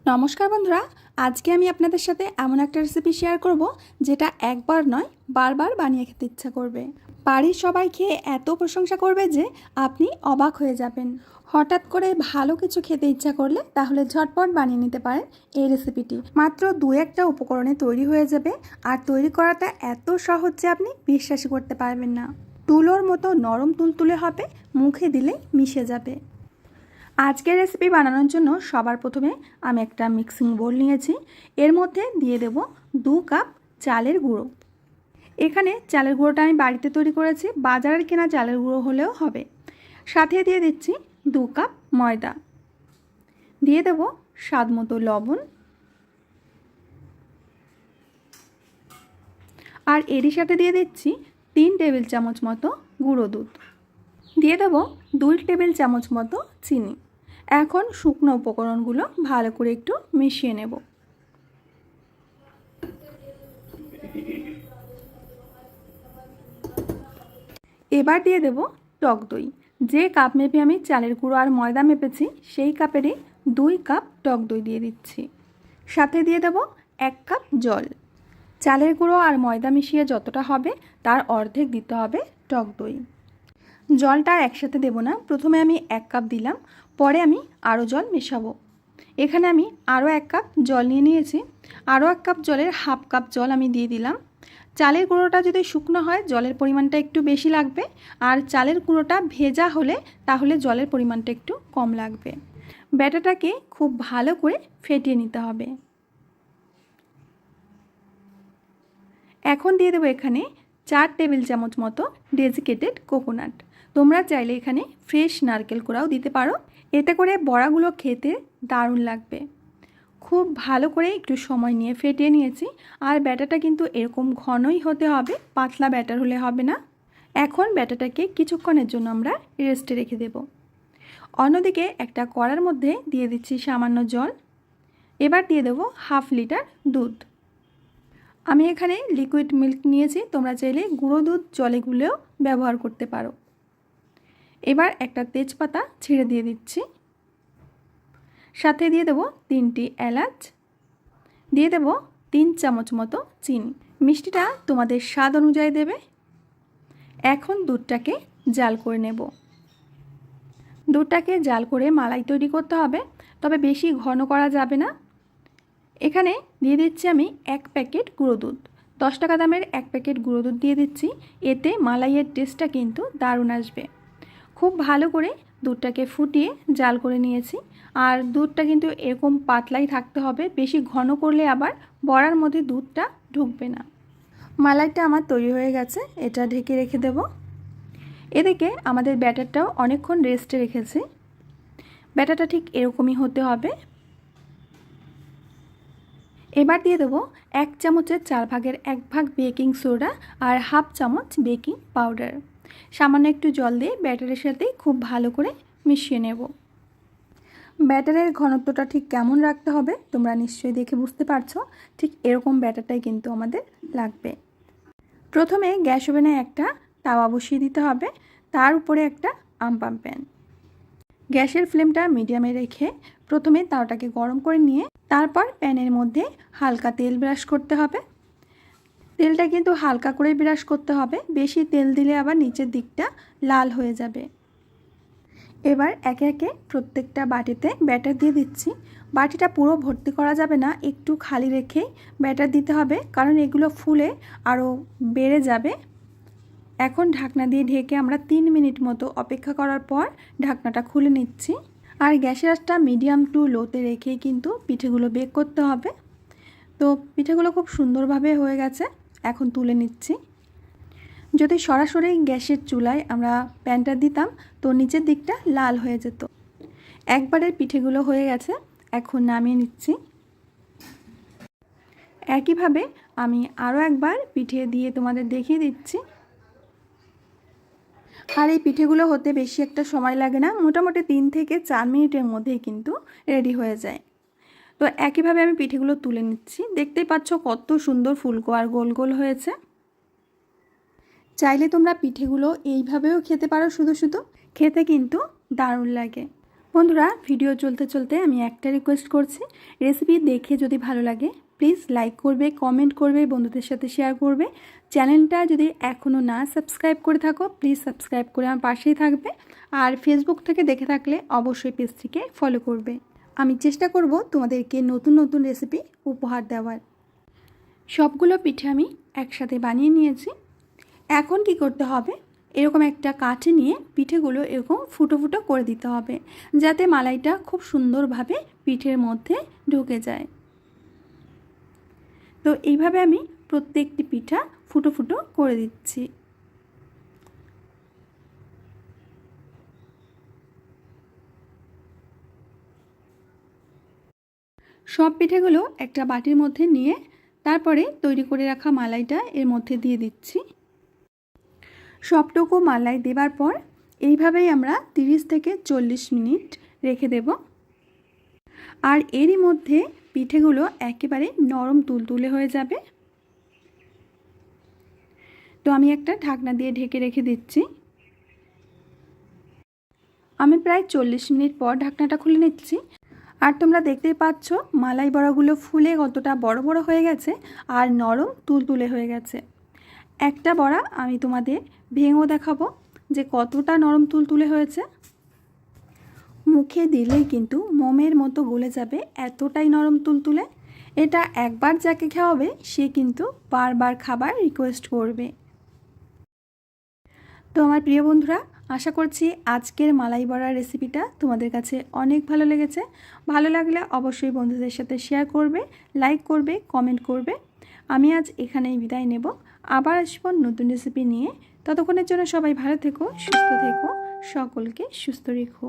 নমস্কার বন্ধুরা, আজকে আমি আপনাদের সাথে এমন একটা রেসিপি শেয়ার করব যেটা একবার নয় বারবার বানিয়ে খেতে ইচ্ছা করবে। বাড়ির সবাই খেয়ে এত প্রশংসা করবে যে আপনি অবাক হয়ে যাবেন। হঠাৎ করে ভালো কিছু খেতে ইচ্ছা করলে তাহলে ঝটপট বানিয়ে নিতে পারেন এই রেসিপিটি। মাত্র দু একটা উপকরণে তৈরি হয়ে যাবে, আর তৈরি করাটা এত সহজ যে আপনি বিশ্বাসই করতে পারবেন না। তুলোর মতো নরম তুলতুলে হবে, মুখে দিলে মিশে যাবে। আজকের রেসিপি বানানোর জন্য সবার প্রথমে আমি একটা মিক্সিং বোল নিয়েছি। এর মধ্যে দিয়ে দেব 2 কাপ চালের গুঁড়ো। এখানে চালের গুঁড়োটা আমি বাড়িতে তৈরি করেছি, বাজারের কেনা চালের গুঁড়ো হলেও হবে। সাথে দিয়ে দিচ্ছি 2 কাপ ময়দা, দিয়ে দেব স্বাদ মতো লবণ, আর এরই সাথে দিয়ে দিচ্ছি 3 টেবিল চামচ মতো গুঁড়ো দুধ, দিয়ে দেব 2 টেবিল চামচ মতো চিনি। এখন শুকনো উপকরণগুলো ভালো করে একটু মিশিয়ে নেব। এবার দিয়ে দেব টক দই। যে কাপ মেপে আমি চালের গুঁড়ো আর ময়দা মেপেছি সেই কাপেরই 2 কাপ টক দই দিয়ে দিচ্ছি। সাথে দিয়ে দেব 1 কাপ জল। চালের গুঁড়ো আর ময়দা মিশিয়ে যতটা হবে তার অর্ধেক দিতে হবে টক দই। জলটা একসাথে দেব না, প্রথমে আমি 1 কাপ দিলাম, পরে আমি আরও জল মেশাবো। এখানে আমি আরও 1 কাপ জল নিয়ে নিয়েছি, আরও 1 কাপ জলের হাফ কাপ জল আমি দিয়ে দিলাম। চালের গুঁড়োটা যদি শুকনো হয় জলের পরিমাণটা একটু বেশি লাগবে, আর চালের গুঁড়োটা ভেজা হলে তাহলে জলের পরিমাণটা একটু কম লাগবে। ব্যাটাটাকে খুব ভালো করে ফেটিয়ে নিতে হবে। এখন দিয়ে দেবো এখানে 4 টেবিল চামচ মতো ডেজিকেটেড কোকোনাট। তোমরা চাইলে এখানে ফ্রেশ নারকেল কোড়াও দিতে পারো, এতে করে বড়াগুলো খেতে দারুণ লাগবে। খুব ভালো করে একটু সময় নিয়ে ফেটিয়ে নিয়েছি, আর ব্যাটাটা কিন্তু এরকম ঘনই হতে হবে, পাতলা ব্যাটার হলে হবে না। এখন ব্যাটাটাকে কিছুক্ষণের জন্য আমরা রেস্টে রেখে দেব। অন্যদিকে একটা কড়ার মধ্যে দিয়ে দিচ্ছি সামান্য জল। এবার দিয়ে দেবো হাফ লিটার দুধ। আমি এখানে লিকুইড মিল্ক নিয়েছি, তোমরা চাইলে গুঁড়ো দুধ জলে গুলেও ব্যবহার করতে পারো। এবার একটা তেজপাতা ছেড়ে দিয়ে দিচ্ছি, সাথে দিয়ে দেবো 3টি এলাচ, দিয়ে দেবো 3 চামচ মতো চিনি। মিষ্টিটা তোমাদের স্বাদ অনুযায়ী দেবে। এখন দুধটাকে জাল করে নেব। দুধটাকে জাল করে মালাই তৈরি করতে হবে, তবে বেশি ঘন করা যাবে না। এখানে দিয়ে দিচ্ছি আমি 1 প্যাকেট গুঁড়ো দুধ। 10 টাকা দামের 1 প্যাকেট গুঁড়ো দুধ দিয়ে দিচ্ছি, এতে মালাইয়ের টেস্টটা কিন্তু দারুণ আসবে। খুব ভালো করে দুধটাকে ফুটিয়ে জাল করে নিয়েছি, আর দুধটা কিন্তু এরকম পাতলাই থাকতে হবে, বেশি ঘন করলে আবার বড়ার মধ্যে দুধটা ঢুকবে না। মালাইটা আমার তৈরি হয়ে গেছে, এটা ঢেকে রেখে দেব। এদিকে আমাদের ব্যাটারটাও অনেকক্ষণ রেস্টে রেখেছি। ব্যাটারটা ঠিক এরকমই হতে হবে। এবার দিয়ে দেবো 1 চামচের 4 ভাগের 1 ভাগ বেকিং সোডা আর হাফ চামচ বেকিং পাউডার। সামান্য একটু জল দিয়ে ব্যাটারের সাথে খুব ভালো করে মিশিয়ে নেব। ব্যাটারের ঘনত্বটা ঠিক কেমন রাখতে হবে তোমরা নিশ্চয়ই দেখে বুঝতে পারছো, ঠিক এরকম ব্যাটারটাই কিন্তু আমাদের লাগবে। প্রথমে গ্যাস ওভেনে একটা তাওয়া বসিয়ে দিতে হবে, তার উপরে একটা আমপাম প্যান। গ্যাসের ফ্লেমটা মিডিয়ামে রেখে প্রথমে তাওয়াটাকে গরম করে নিয়ে তারপর প্যানের মধ্যে হালকা তেল ব্রাশ করতে হবে। তেলটা কিন্তু হালকা করে ব্রাশ করতে হবে, বেশি তেল দিলে আবার নিচের দিকটা লাল হয়ে যাবে। এবার একে একে প্রত্যেকটা বাটিতে ব্যাটার দিয়ে দিচ্ছি। বাটিটা পুরো ভর্তি করা যাবে না, একটু খালি রেখেই ব্যাটার দিতে হবে, কারণ এগুলো ফুলে আরও বেড়ে যাবে। এখন ঢাকনা দিয়ে ঢেকে আমরা 3 মিনিট মতো অপেক্ষা করার পর ঢাকনাটা খুলে নিচ্ছি। আর গ্যাসের আঁচটা মিডিয়াম টু লোতে রেখেই কিন্তু পিঠেগুলো বেক করতে হবে। তো পিঠেগুলো খুব সুন্দরভাবে হয়ে গেছে, এখন তুলে নিচ্ছি। যদি সরাসরি গ্যাসের চুলায় আমরা প্যানটা দিতাম তো নিচের দিকটা লাল হয়ে যেত। একবারের পিঠেগুলো হয়ে গেছে, এখন নামিয়ে নিচ্ছি। একইভাবে আমি আরও একবার পিঠে দিয়ে তোমাদের দেখিয়ে দিচ্ছি। আর এই পিঠেগুলো হতে বেশি একটা সময় লাগে না, মোটামুটি 3 থেকে 4 মিনিটের মধ্যেই কিন্তু রেডি হয়ে যায়। তো একইভাবে আমি পিঠেগুলো তুলে নিচ্ছি। দেখতেই পাচ্ছ কত সুন্দর ফুলকো আর গোল গোল হয়েছে। চাইলে তোমরা পিঠেগুলো এইভাবেও খেতে পারো, শুধু শুধু খেতে কিন্তু দারুণ লাগে। বন্ধুরা, ভিডিও চলতে চলতে আমি একটা রিকোয়েস্ট করছি, রেসিপি দেখে যদি ভালো লাগে প্লিজ লাইক করবে, কমেন্ট করবে, বন্ধুদের সাথে শেয়ার করবে। চ্যানেলটা যদি এখনও না সাবস্ক্রাইব করে থাকো প্লিজ সাবস্ক্রাইব করে আমার পাশেই থাকবে। আর ফেসবুক থেকে দেখে থাকলে অবশ্যই পেজটিকে ফলো করবে। আমি চেষ্টা করব তোমাদেরকে নতুন নতুন রেসিপি উপহার দেওয়ার। সবগুলো পিঠে আমি একসাথে বানিয়ে নিয়েছি। এখন কি করতে হবে, এরকম একটা কাঠি নিয়ে পিঠেগুলো এরকম ফুটো ফুটো করে দিতে হবে, যাতে মালাইটা খুব সুন্দরভাবে পিঠের মধ্যে ঢুকে যায়। তো এইভাবে আমি প্রত্যেকটি পিঠা ফুটো ফুটো করে দিচ্ছি। সব পিঠেগুলো একটা বাটির মধ্যে নিয়ে তারপরে তৈরি করে রাখা মালাইটা এর মধ্যে দিয়ে দিচ্ছি। সবটুকু মালাই দেবার পর এইভাবেই আমরা 30 থেকে 40 মিনিট রেখে দেব। আর এরই মধ্যে পিঠেগুলো একেবারে নরম তুলতুলে হয়ে যাবে। তো আমি একটা ঢাকনা দিয়ে ঢেকে রেখে দিচ্ছি। আমি প্রায় 40 মিনিট পর ঢাকনাটা খুলে নিচ্ছি। আর তোমরা দেখতেই পাচ্ছ মালাই বড়াগুলো ফুলে কতটা বড় বড় হয়ে গেছে আর নরম তুলতুলে হয়ে গেছে। একটা বড়া আমি তোমাদের ভেঙেও দেখাবো যে কতটা নরম তুলতুলে হয়েছে। মুখে দিলেই কিন্তু মোমের মতো গলে যাবে, এতটাই নরম তুলতুলে। এটা একবার যাকে খাওয়াবে সে কিন্তু বারবার খাবার রিকোয়েস্ট করবে। তো আমার প্রিয় বন্ধুরা, আশা করছি আজকের মালাই বড়ার রেসিপিটা তোমাদের কাছে অনেক ভালো লেগেছে। ভালো লাগলে অবশ্যই বন্ধুদের সাথে শেয়ার করবে, লাইক করবে, কমেন্ট করবে। আমি আজ এখানেই বিদায় নেব, আবার আসবো নতুন রেসিপি নিয়ে। ততক্ষণের জন্য সবাই ভালো থেকো, সুস্থ থেকো, সকলকে সুস্থ রেখো।